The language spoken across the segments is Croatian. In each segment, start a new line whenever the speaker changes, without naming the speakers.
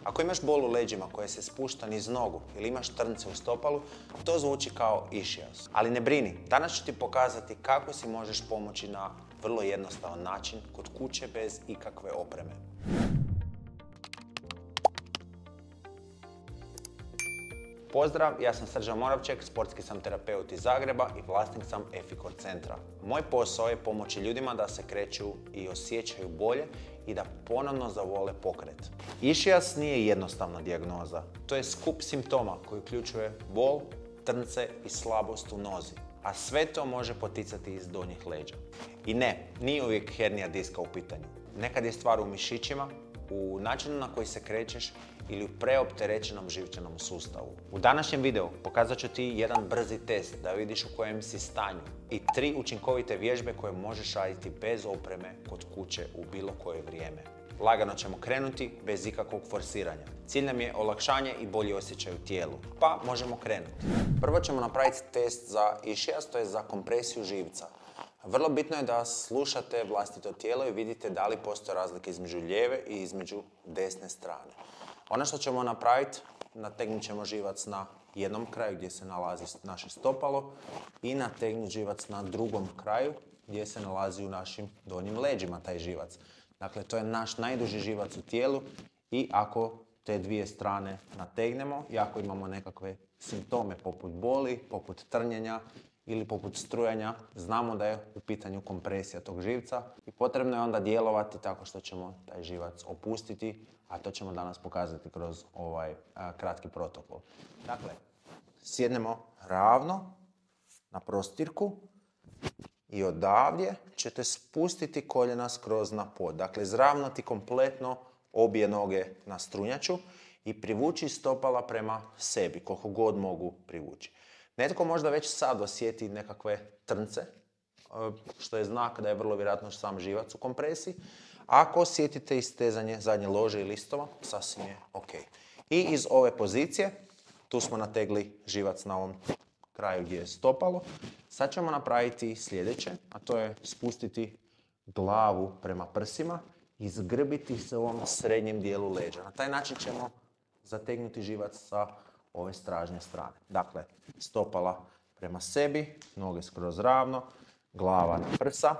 Ako imaš bol u leđima koje se spušta niz nogu ili imaš trnce u stopalu, to zvuči kao ischias. Ali ne brini, danas ću ti pokazati kako si možeš pomoći na vrlo jednostavan način kod kuće bez ikakve opreme. Pozdrav, ja sam Srđan Moravček, sportski sam terapeut iz Zagreba i vlasnik sam Efikor centra. Moj posao je pomoći ljudima da se kreću i osjećaju bolje i da ponovno zavole pokret. Ischias nije jednostavna dijagnoza. To je skup simptoma koji uključuje bol, trnce i slabost u nozi. A sve to može poticati iz donjih leđa. I ne, nije uvijek hernija diska u pitanju. Nekad je stvar u mišićima, u načinu na koji se krećeš ili u preopterećenom živčanom sustavu. U današnjem videu pokazat ću ti jedan brzi test da vidiš u kojem si stanju i 3 učinkovite vježbe koje možeš raditi bez opreme kod kuće u bilo koje vrijeme. Lagano ćemo krenuti bez ikakvog forsiranja. Cilj nam je olakšanje i bolji osjećaj u tijelu, pa možemo krenuti. Prvo ćemo napraviti test za ischias, to je za kompresiju živca. Vrlo bitno je da slušate vlastito tijelo i vidite da li postoje razlike između lijeve i između desne strane. Ono što ćemo napraviti, nategnut ćemo živac na jednom kraju gdje se nalazi naše stopalo i nategnut živac na drugom kraju gdje se nalazi u našim donjim leđima taj živac. Dakle, to je naš najduži živac u tijelu i ako te dvije strane nategnemo i ako imamo nekakve simptome poput boli, poput trnjenja ili poput strujanja, znamo da je u pitanju kompresija tog živca i potrebno je onda djelovati tako što ćemo taj živac opustiti, a to ćemo danas pokazati kroz ovaj kratki protokol. Dakle, sjednemo ravno na prostirku i odavdje ćete spustiti koljena skroz na pod. Dakle, izravnati kompletno obje noge na strunjaču i privući stopala prema sebi, koliko god mogu privući. Netko možda već sad osjeti nekakve trnce, što je znak da je vrlo vjerojatno sam živac u kompresiji. Ako osjetite istezanje zadnje lože i listova, sasvim je ok. I iz ove pozicije, tu smo nategli živac na ovom kraju gdje je stopalo. Sad ćemo napraviti sljedeće, a to je spustiti glavu prema prsima i zgrbiti se u ovom srednjem dijelu leđa. Na taj način ćemo zategnuti živac sa ove stražnje strane. Dakle, stopala prema sebi, noge skroz ravno, glava na prsa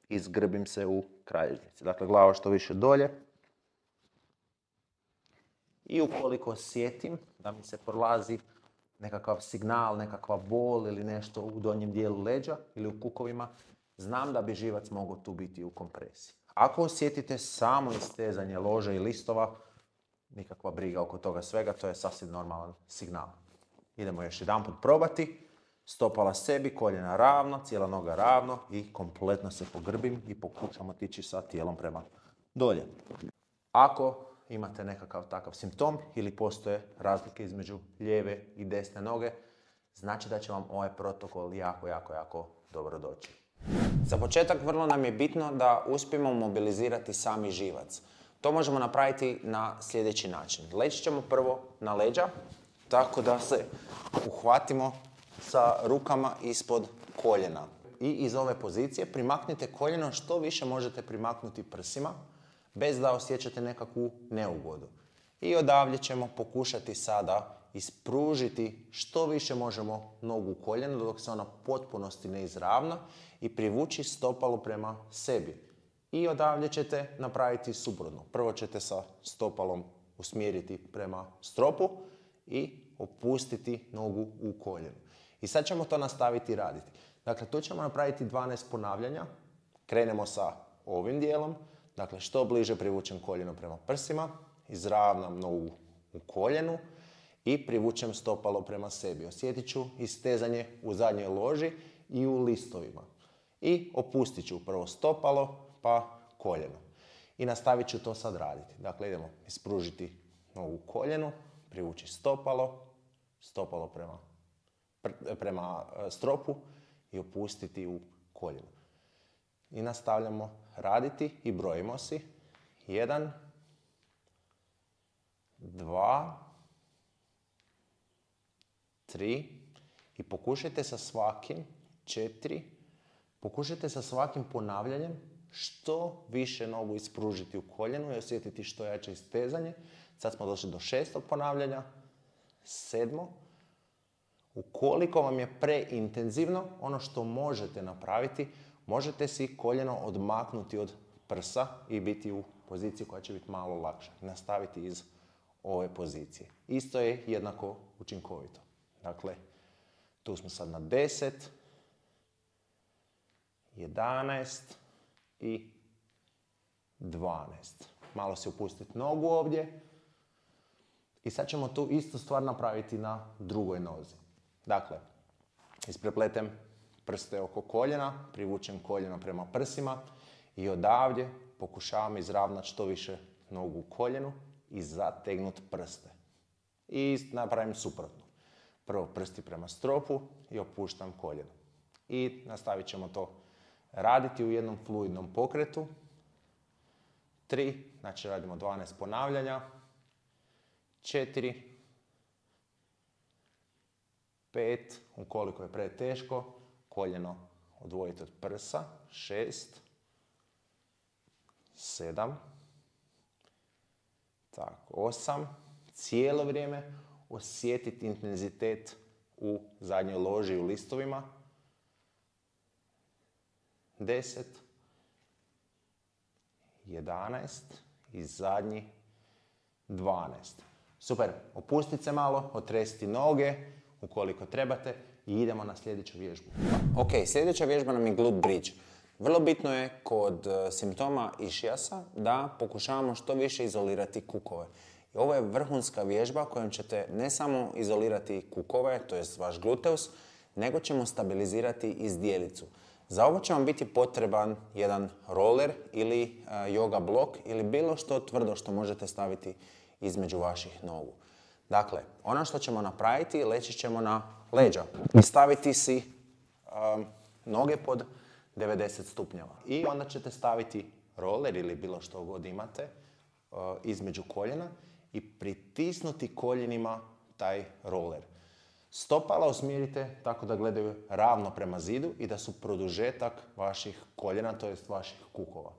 i zgrbim se u kralježnici. Dakle, glava što više dolje. I ukoliko osjetim da mi se prolazi nekakav signal, nekakva bol ili nešto u donjem dijelu leđa ili u kukovima, znam da bi živac mogao tu biti u kompresiji. Ako osjetite samo istezanje loža i listova, nikakva briga oko toga svega, to je sasvim normalan signal. Idemo još jedanput probati. Stopala sebi, koljena ravno, cijela noga ravno i kompletno se pogrbim i pokušamo tići sa tijelom prema dolje. Ako imate nekakav takav simptom ili postoje razlike između lijeve i desne noge, znači da će vam ovaj protokol jako dobro doći. Za početak vrlo nam je bitno da uspijemo mobilizirati sami živac. To možemo napraviti na sljedeći način. Leći ćemo prvo na leđa, tako da se uhvatimo sa rukama ispod koljena. I iz ove pozicije primaknite koljeno što više možete primaknuti prsima, bez da osjećate nekakvu neugodu. I odavdje ćemo pokušati sada ispružiti što više možemo nogu u koljenu dok se ona potpunosti ne izravna i privući stopalu prema sebi. I odavdje ćete napraviti suprotno. Prvo ćete sa stopalom usmjeriti prema stropu i opustiti nogu u koljenu. I sad ćemo to nastaviti raditi. Dakle, tu ćemo napraviti 12 ponavljanja. Krenemo sa ovim dijelom. Dakle, što bliže privučem koljeno prema prsima, izravnam nogu u koljenu i privučem stopalo prema sebi. Osjetit ću istezanje u zadnjoj loži i u listovima. I opustit ću prvo stopalo, pa koljeno. I nastavit ću to sad raditi. Dakle, idemo ispružiti nogu u koljenu, privući stopalo, stopalo prema stropu i opustiti u koljenu. I nastavljamo raditi i brojimo si. 1, 2, 3 i pokušajte sa svakim 4. Pokušajte sa svakim ponavljanjem što više nogu ispružiti u koljenu i osjetiti što jače istezanje. Sad smo došli do 6. ponavljanja. 7. Ukoliko vam je preintenzivno, ono što možete napraviti, možete si koljeno odmaknuti od prsa i biti u poziciji koja će biti malo lakša. Nastaviti iz ove pozicije. Isto je jednako učinkovito. Dakle, tu smo sad na 10, 11 i 12. Malo si opustiti nogu ovdje. I sad ćemo tu istu stvar napraviti na drugoj nozi. Dakle, isprepletem prste oko koljena, privučem koljeno prema prsima i odavdje pokušavam izravnati što više nogu u koljenu i zategnuti prste. I napravim suprotno. Prvo prsti prema stropu i opuštam koljeno. I nastavit ćemo to raditi u jednom fluidnom pokretu. 3, znači radimo 12 ponavljanja. 4, 5, ukoliko je preteško, koljeno odvojite od prsa. 6, 7, tako, 8, cijelo vrijeme osjetiti intenzitet u zadnjoj loži u listovima. 10, 11 i zadnji 12. Super, opustite se malo, otresti noge ukoliko trebate i idemo na sljedeću vježbu. Ok, sljedeća vježba nam je glute bridge. Vrlo bitno je kod simptoma išijasa da pokušavamo što više izolirati kukove. I ovo je vrhunska vježba kojom ćete ne samo izolirati kukove, to je vaš gluteus, nego ćemo stabilizirati i zdjelicu. Za ovo će vam biti potreban jedan roller ili yoga blok ili bilo što tvrdo što možete staviti između vaših nogu. Dakle, ono što ćemo napraviti, leći ćemo na leđa i staviti si noge pod 90 stupnjeva. I onda ćete staviti roller ili bilo što god imate između koljena i pritisnuti koljenima taj roller. Stopala usmjerite tako da gledaju ravno prema zidu i da su produžetak vaših koljena, to jest vaših kukova.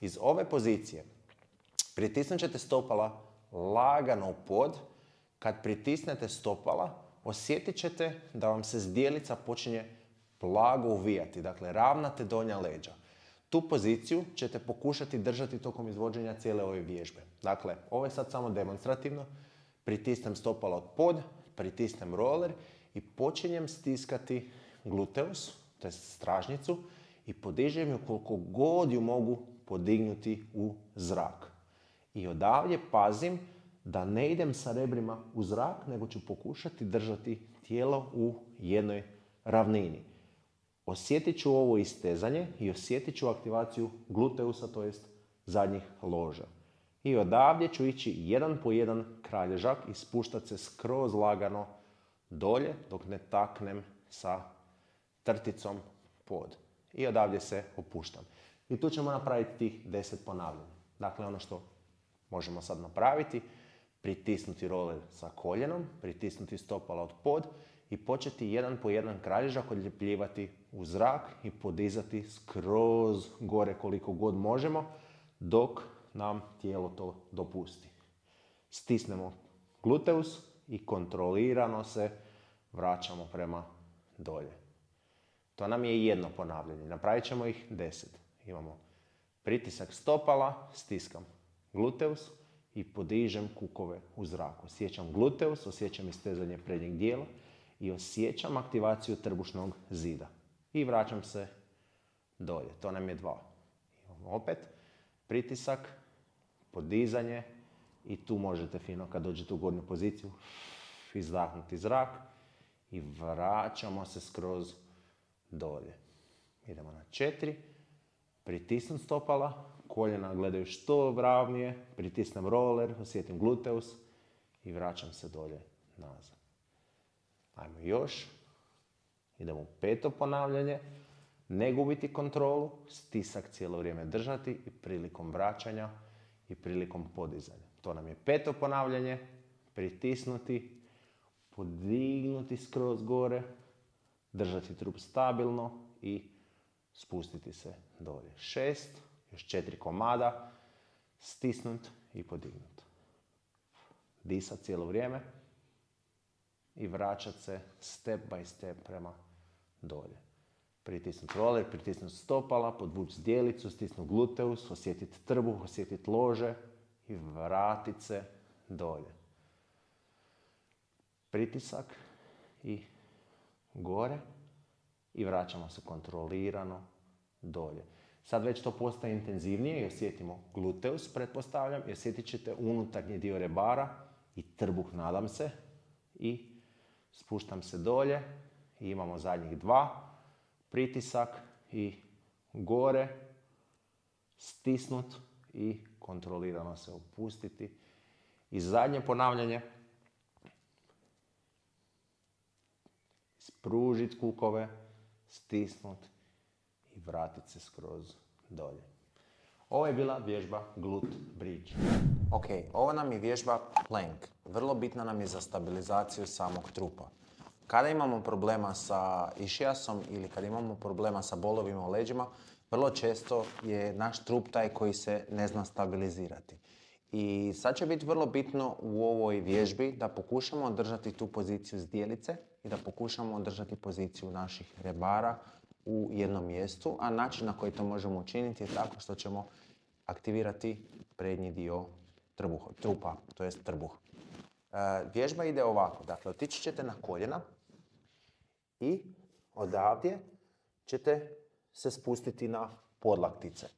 Iz ove pozicije pritisnut ćete stopala lagano u pod. Kad pritisnete stopala, osjetit ćete da vam se zdjelica počinje blago uvijati, dakle ravnate donja leđa. Tu poziciju ćete pokušati držati tokom izvođenja cijele ove vježbe. Dakle, ovo je sad samo demonstrativno. Pritisnem stopala od pod, pritisnem roller i počinjem stiskati gluteus, to je stražnjicu, i podižem ju koliko god ju mogu podignuti u zrak. I odavdje pazim da ne idem sa rebrima u zrak, nego ću pokušati držati tijelo u jednoj ravnini. Osjetit ću ovo istezanje i osjetit ću aktivaciju gluteusa, to jest zadnjih loža. I odavdje ću ići jedan po jedan kralježak i spuštati se skroz lagano dolje dok ne taknem sa trticom pod. I odavdje se opuštam. I tu ćemo napraviti tih 10 ponavljanja. Dakle, ono što možemo sad napraviti, pritisnuti roller sa koljenom, pritisnuti stopala od pod i početi jedan po jedan kralježak odljepljivati u zrak i podizati skroz gore koliko god možemo dok nam tijelo to dopusti. Stisnemo gluteus i kontrolirano se vraćamo prema dolje. To nam je jedno ponavljanje. Napravit ćemo ih 10. Imamo pritisak stopala, stiskam gluteus i podižem kukove u zrak. Osjećam gluteus, osjećam istezanje prednjeg dijela i osjećam aktivaciju trbušnog zida. I vraćam se dolje. To nam je 2. Imamo opet pritisak, podizanje i tu možete fino kad dođete u gornju poziciju izdahnuti zrak i vraćamo se skroz dolje. Idemo na 4. Pritisnem stopala, koljena gledaju što ravnije, pritisnem roller, osjetim gluteus i vraćam se dolje nazad. Ajmo još. Idemo u 5. ponavljanje. Ne gubiti kontrolu, stisak cijelo vrijeme držati i prilikom vraćanja i prilikom podizanja. To nam je 5. ponavljanje. Pritisnuti, podignuti skroz gore, držati trup stabilno i spustiti se dolje. 6. Još 4 komada. Stisnut i podignut. Disat cijelo vrijeme i vraćat se step by step prema dolje. Pritisnut roller, pritisnut stopala, podvući zdjelicu, stisnut gluteus, osjetiti trbuh, osjetiti lože i vratit se dolje. Pritisak i gore i vraćamo se kontrolirano dolje. Sad već to postaje intenzivnije i osjetimo gluteus, pretpostavljam, i osjetit ćete unutarnji dio rebara i trbuh, nadam se. I spuštam se dolje i imamo zadnjih 2. Pritisak i gore, stisnut i kontrolirano se opustiti. I zadnje ponavljanje. Spružiti kukove, stisnut i vratiti se skroz dolje. Ovo je bila vježba Glute Bridge. Ok, ovo nam je vježba plank. Vrlo bitna nam je za stabilizaciju samog trupa. Kada imamo problema sa ischiasom ili kada imamo problema sa bolovima u leđima, vrlo često je naš trup taj koji se ne zna stabilizirati. I sad će biti vrlo bitno u ovoj vježbi da pokušamo održati tu poziciju zdjelice i da pokušamo održati poziciju naših rebara u jednom mjestu, a način na koji to možemo učiniti je tako što ćemo aktivirati prednji dio trupa, to jest trbuh. Vježba ide ovako, dakle otići ćete na koljena i odavdje ćete se spustiti na podlaktice.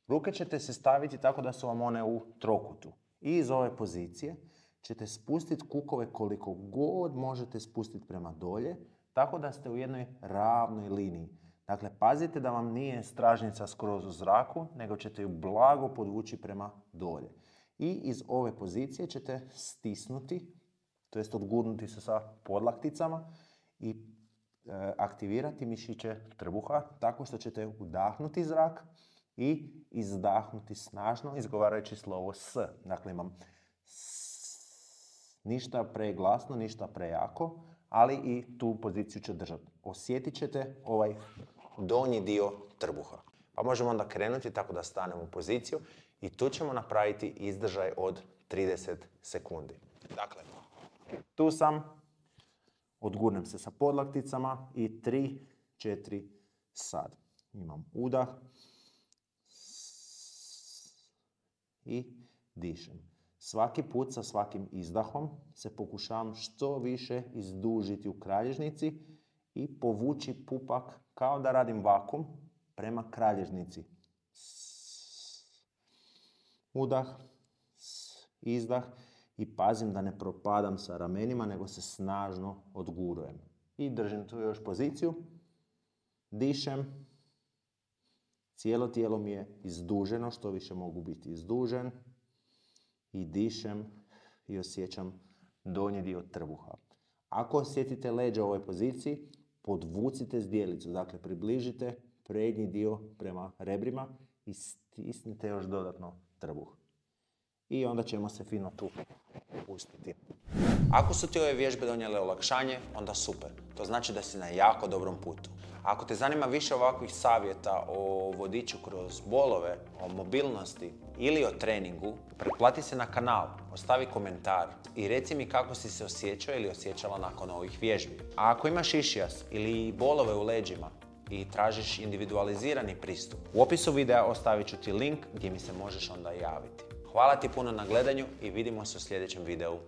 Ruke ćete se staviti tako da su vam one u trokutu. I iz ove pozicije ćete spustiti kukove koliko god možete spustiti prema dolje, tako da ste u jednoj ravnoj liniji. Dakle, pazite da vam nije stražnjica skroz u zraku, nego ćete ju blago podvući prema dolje. I iz ove pozicije ćete stisnuti, to jest odgurnuti se sa podlakticama i aktivirati mišiće trbuha tako što ćete udahnuti zrak i izdahnuti snažno izgovarajući slovo S. Dakle, imam ništa preglasno, ništa prejako, ali i tu poziciju ću držati. Osjetit ćete ovaj donji dio trbuha. Pa možemo onda krenuti tako da stanemo u poziciju i tu ćemo napraviti izdržaj od 30 sekundi. Dakle, tu sam, odgurnem se sa podlakticama i 3, 4, sad. Imam udah i dišem. Svaki put sa svakim izdahom se pokušavam što više izdužiti u kralježnici i povući pupak kao da radim vakum prema kralježnici. Udah, izdah i pazim da ne propadam sa ramenima, nego se snažno odgurujem. I držim tu još poziciju. Dišem. Cijelo tijelo mi je izduženo, što više mogu biti izdužen. I dišem i osjećam donji dio trbuha. Ako osjetite leđa u ovoj poziciji, podvucite zdjelicu. Dakle, približite prednji dio prema rebrima i stisnite još dodatno trbuh. I onda ćemo se fino tu pustiti. Ako su ti ove vježbe donijele olakšanje, onda super. To znači da si na jako dobrom putu. Ako te zanima više ovakvih savjeta o vodiču kroz bolove, o mobilnosti ili o treningu, pretplati se na kanal, ostavi komentar i reci mi kako si se osjećao ili osjećala nakon ovih vježbi. A ako imaš ischias ili bolove u leđima i tražiš individualizirani pristup, u opisu videa ostavit ću ti link gdje mi se možeš onda javiti. Hvala ti puno na gledanju i vidimo se u sljedećem videu.